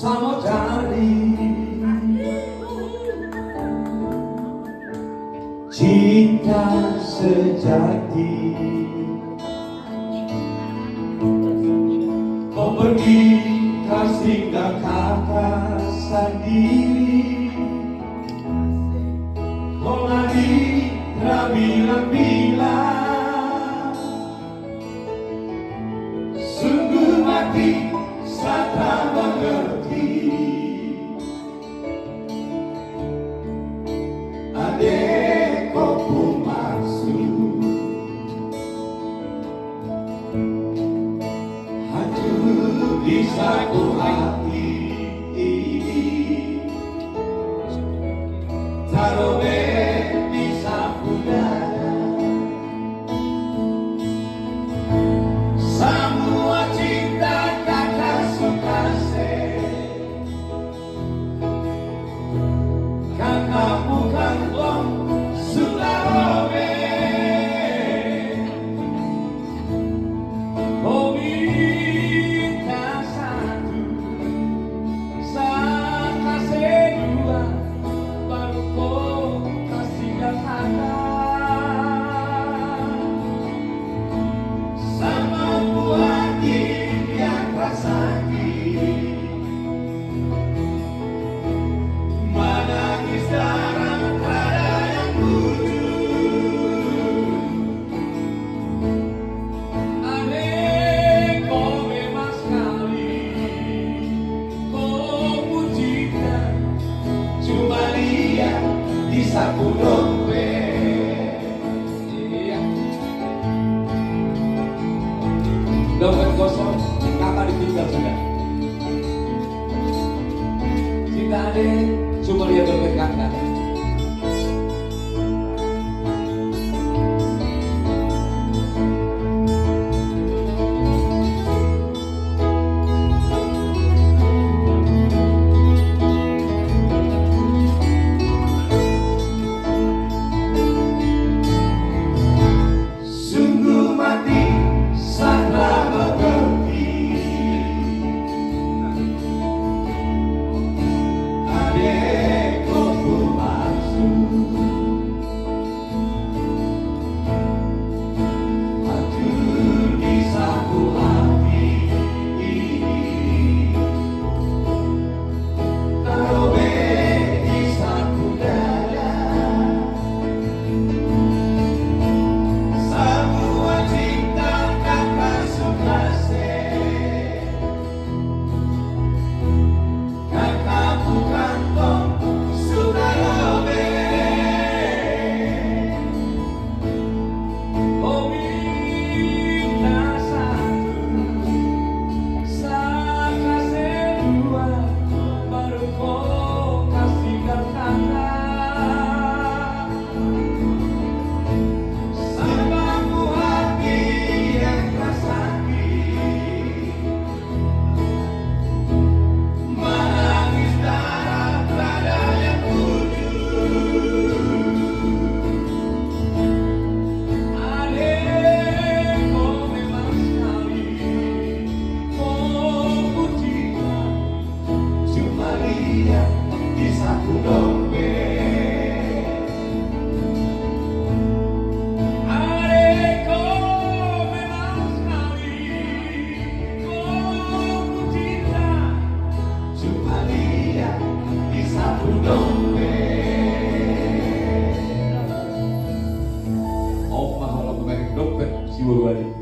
samudari, cinta sejati. Kau pergi kasih gak kata sendiri, kau lari bilang-bilang, sungguh mati saat tak mengerti. Adek kau pun maksud hancur di satu hati, taruh di sapu dada. Semua cinta kakak suka kakak bukan bom sudah robek. Kau minta satu, saya kasih dua, baru kau kasih kata. Sama buat yang rasaki, menangis darah ada yang wujud. Adek kau memang sekali, kau pujikan, cuma lihat di saku dompet. Dompet kosong, kakak ditinggal sudah. Cinta adek cuma lihat dompet kakak. Sungguh mati saat mengerti. Adek kau pun maksud hancur di satu hati, taruh di saku dada. Semua cinta kakak suka kakak bukan bom sudah robek. Kau minta satu, saya kasih dua, baru kau kasih kata. Sama hati yang rasaki, menangis darah ada yang wujud. Adek kau memang sekali, kau pujikan, cuma lihat di saku dompet. Adek kau memang sekali, kau pujikan, cuma lihat di saku dompet. Oh mahal aku merek dompet si Wali.